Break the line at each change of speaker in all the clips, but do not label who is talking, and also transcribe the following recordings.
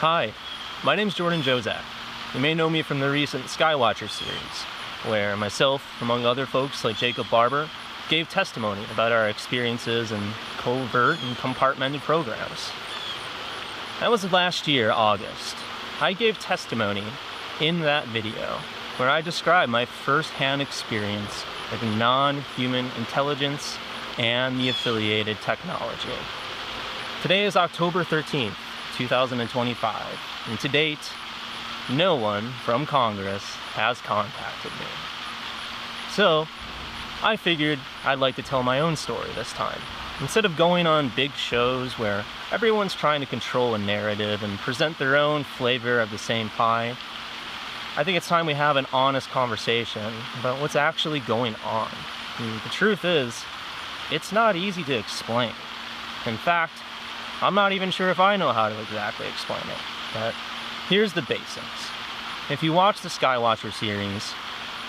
Hi, my name's Jozak. You may know me from the recent Skywatcher series, where myself, among other folks like Barber, gave testimony about our experiences in covert and compartmented programs. That was last year, August. I gave testimony in that video where I described my first-hand experience with non-human intelligence and the affiliated technology. Today is October 13th, 2025, and to date, no one from Congress has contacted me. So, I figured I'd like to tell my own story this time. Instead of going on big shows where everyone's trying to control a narrative and present their own flavor of the same pie, I think it's time we have an honest conversation about what's actually going on. And the truth is, it's not easy to explain. In fact, I'm not even sure if I know how to exactly explain it, but here's the basics. If you watch the Skywatcher series,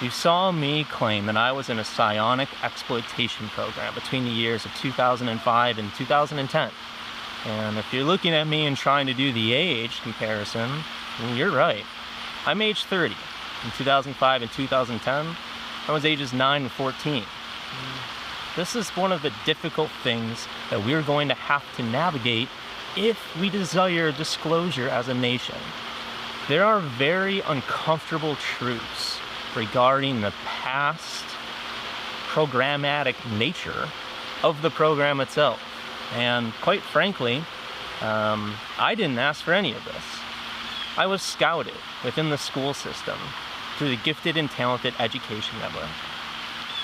you saw me claim that I was in a psionic exploitation program between the years of 2005 and 2010. And if you're looking at me and trying to do the age comparison, then you're right. I'm age 30. In 2005 and 2010, I was ages 9 and 14. This is one of the difficult things that we're going to have to navigate if we desire disclosure as a nation. There are very uncomfortable truths regarding the past programmatic nature of the program itself. And quite frankly, I didn't ask for any of this. I was scouted within the school system through the Gifted and Talented Education Network.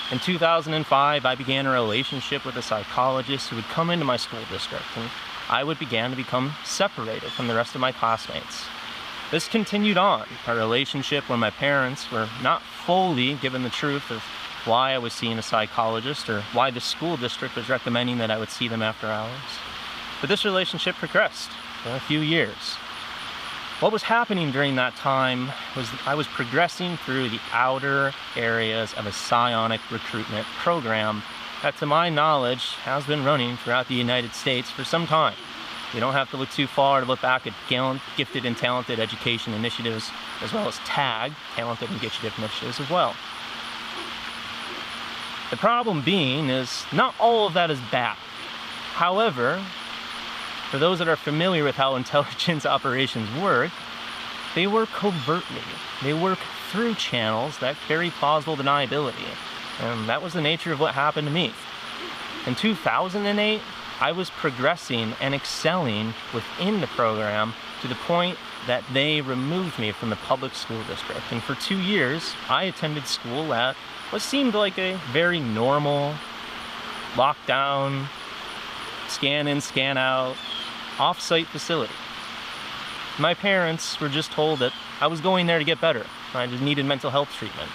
In 2005, I began a relationship with a psychologist who would come into my school district, and I would begin to become separated from the rest of my classmates. This continued on, a relationship where my parents were not fully given the truth of why I was seeing a psychologist or why the school district was recommending that I would see them after hours. But this relationship progressed for a few years. What was happening during that time was that I was progressing through the outer areas of a psionic recruitment program that, to my knowledge, has been running throughout the United States for some time. You don't have to look too far to look back at Gifted and Talented Education Initiatives, as well as TAG, Talented and Gifted Initiatives as well. The problem being is not all of that is bad. However, for those that are familiar with how intelligence operations work, they work covertly. They work through channels that carry plausible deniability. And that was the nature of what happened to me. In 2008, I was progressing and excelling within the program to the point that they removed me from the public school district. And for 2 years, I attended school at what seemed like a very normal, lockdown, scan in, scan out, off-site facility. My parents were just told that I was going there to get better. I just needed mental health treatment.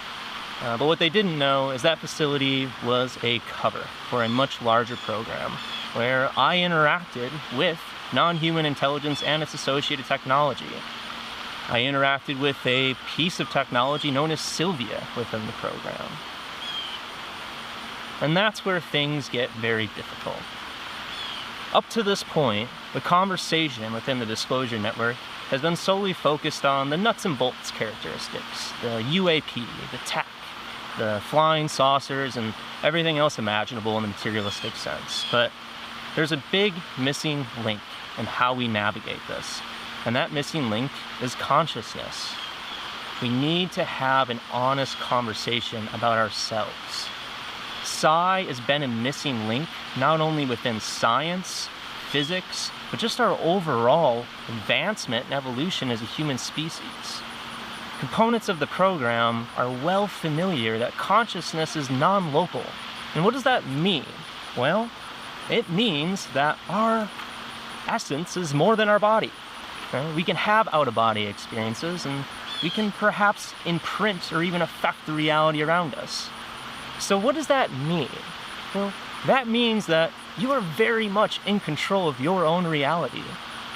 But what they didn't know is that facility was a cover for a much larger program where I interacted with non-human intelligence and its associated technology. I interacted with a piece of technology known as Sylvia within the program. And that's where things get very difficult. Up to this point, the conversation within the Disclosure Network has been solely focused on the nuts and bolts characteristics, the UAP, the tech, the flying saucers, and everything else imaginable in the materialistic sense. But there's a big missing link in how we navigate this, and that missing link is consciousness. We need to have an honest conversation about ourselves. Psi has been a missing link not only within science, physics, but just our overall advancement and evolution as a human species. Components of the program are well familiar that consciousness is non-local. And what does that mean? Well, it means that our essence is more than our body. We can have out-of-body experiences, and we can perhaps imprint or even affect the reality around us. So what does that mean? Well, that means that you are very much in control of your own reality.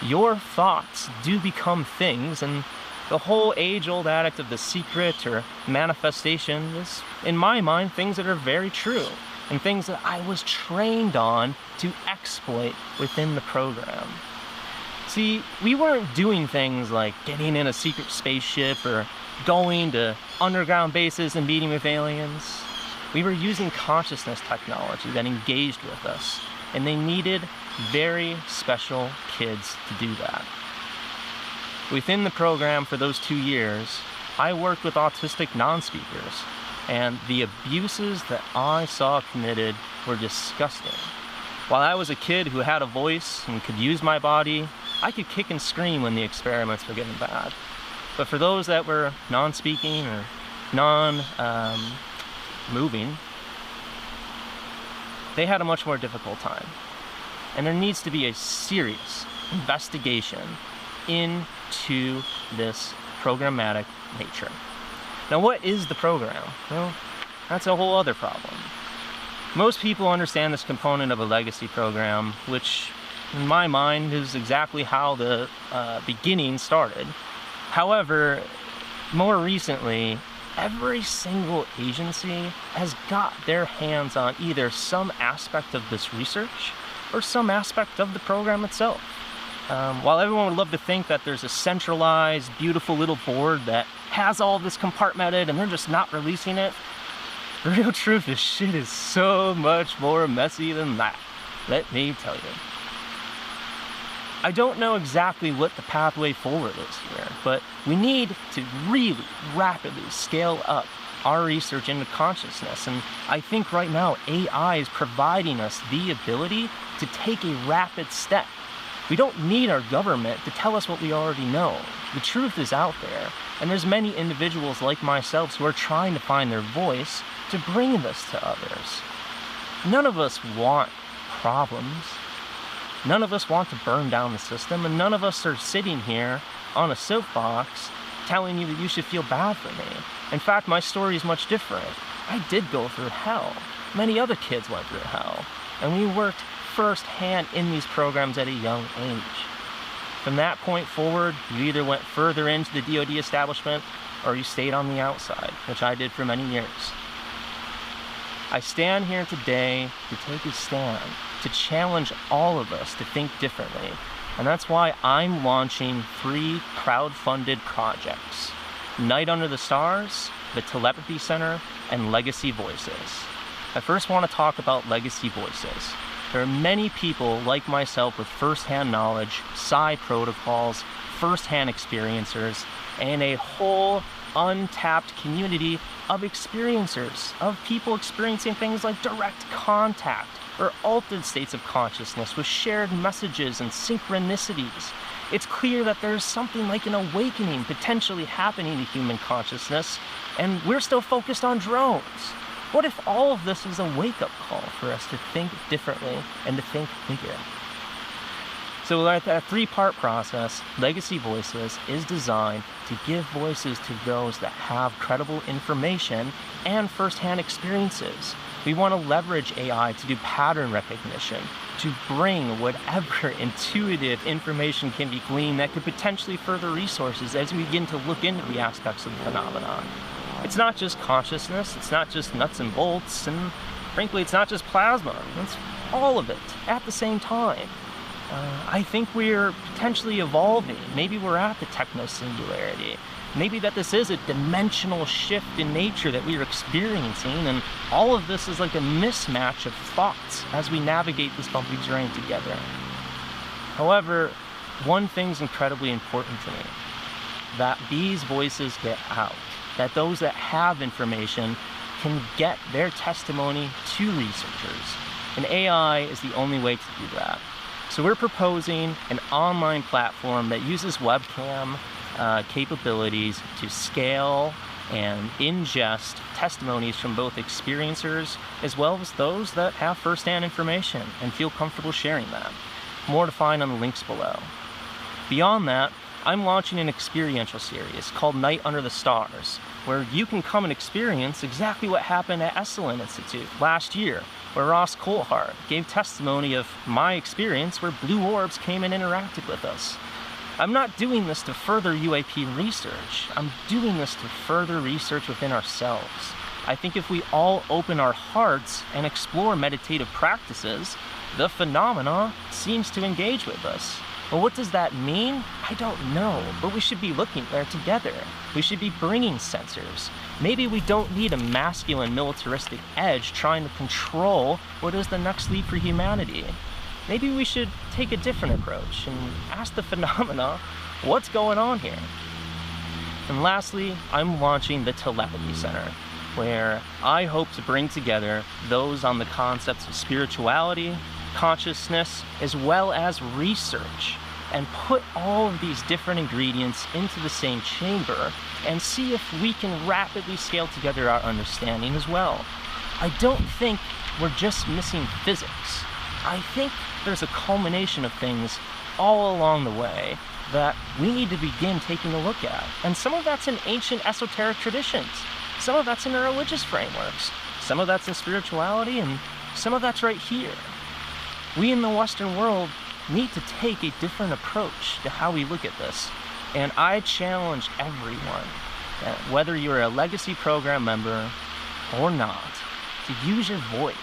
Your thoughts do become things, and the whole age-old addict of The Secret or manifestation is, in my mind, things that are very true, and things that I was trained on to exploit within the program. See, we weren't doing things like getting in a secret spaceship or going to underground bases and meeting with aliens. We were using consciousness technology that engaged with us, and they needed very special kids to do that. Within the program for those 2 years, I worked with autistic non-speakers, and the abuses that I saw committed were disgusting. While I was a kid who had a voice and could use my body, I could kick and scream when the experiments were getting bad. But for those that were non-speaking or non-moving, they had a much more difficult time. And there needs to be a serious investigation into this programmatic nature. Now, what is the program? Well, that's a whole other problem. Most people understand this component of a legacy program, which in my mind is exactly how the beginning started. However, more recently, every single agency has got their hands on either some aspect of this research or some aspect of the program itself. While everyone would love to think that there's a centralized, beautiful little board that has all this compartmented and they're just not releasing it, the real truth is shit is so much more messy than that, let me tell you. I don't know exactly what the pathway forward is here, but we need to really rapidly scale up our research into consciousness, and I think right now AI is providing us the ability to take a rapid step. We don't need our government to tell us what we already know. The truth is out there, and there's many individuals like myself who are trying to find their voice to bring this to others. None of us want problems. None of us want to burn down the system, and none of us are sitting here on a soapbox telling you that you should feel bad for me. In fact, my story is much different. I did go through hell. Many other kids went through hell, and we worked firsthand in these programs at a young age. From that point forward, you either went further into the DoD establishment or you stayed on the outside, which I did for many years. I stand here today to take a stand, to challenge all of us to think differently, and that's why I'm launching 3 crowd-funded projects: Night Under the Stars, the Telepathy Center, and Legacy Voices. I first want to talk about Legacy Voices. There are many people like myself with first-hand knowledge, psi protocols, first-hand experiencers, and a whole untapped community of experiencers, of people experiencing things like direct contact or altered states of consciousness with shared messages and synchronicities. It's clear that there's something like an awakening potentially happening to human consciousness, and we're still focused on drones. What if all of this is a wake-up call for us to think differently and to think bigger? So that 3-part process, Legacy Voices, is designed to give voices to those that have credible information and first-hand experiences. We want to leverage AI to do pattern recognition, to bring whatever intuitive information can be gleaned that could potentially further resources as we begin to look into the aspects of the phenomenon. It's not just consciousness, it's not just nuts and bolts, and frankly, it's not just plasma. It's all of it at the same time. I think we're potentially evolving. Maybe we're at the techno-singularity. Maybe that this is a dimensional shift in nature that we are experiencing, and all of this is like a mismatch of thoughts as we navigate this bumpy journey together. However, one thing's incredibly important to me: that these voices get out, that those that have information can get their testimony to researchers. And AI is the only way to do that. So we're proposing an online platform that uses webcam capabilities to scale and ingest testimonies from both experiencers as well as those that have first-hand information and feel comfortable sharing that. More to find on the links below. Beyond that, I'm launching an experiential series called Night Under the Stars, where you can come and experience exactly what happened at Esalen Institute last year, where Ross Coulthart gave testimony of my experience where blue orbs came and interacted with us. I'm not doing this to further UAP research. I'm doing this to further research within ourselves. I think if we all open our hearts and explore meditative practices, the phenomena seems to engage with us. Well, what does that mean? I don't know, but we should be looking there together. We should be bringing sensors. Maybe we don't need a masculine militaristic edge trying to control what is the next leap for humanity. Maybe we should take a different approach and ask the phenomena, what's going on here? And lastly, I'm launching the Telepathy Center, where I hope to bring together those on the concepts of spirituality, consciousness, as well as research, and put all of these different ingredients into the same chamber and see if we can rapidly scale together our understanding as well. I don't think we're just missing physics. I think there's a culmination of things all along the way that we need to begin taking a look at. And some of that's in ancient esoteric traditions. Some of that's in our religious frameworks. Some of that's in spirituality, and some of that's right here. We in the Western world need to take a different approach to how we look at this. And I challenge everyone, whether you're a legacy program member or not, to use your voice.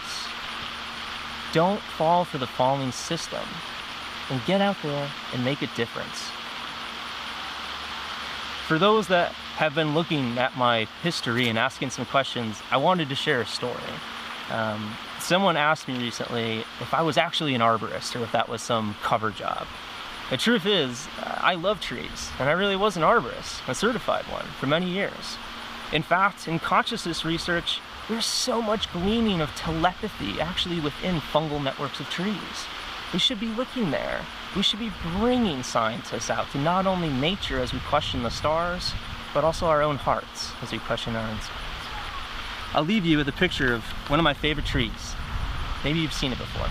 Don't fall for the falling system, and get out there and make a difference. For those that have been looking at my history and asking some questions, I wanted to share a story. Someone asked me recently if I was actually an arborist or if that was some cover job. The truth is, I love trees, and I really was an arborist, a certified one, for many years. In fact, in consciousness research, there's so much gleaning of telepathy actually within fungal networks of trees. We should be looking there. We should be bringing scientists out to not only nature as we question the stars, but also our own hearts as we question our own souls. I'll leave you with a picture of one of my favorite trees. Maybe you've seen it before.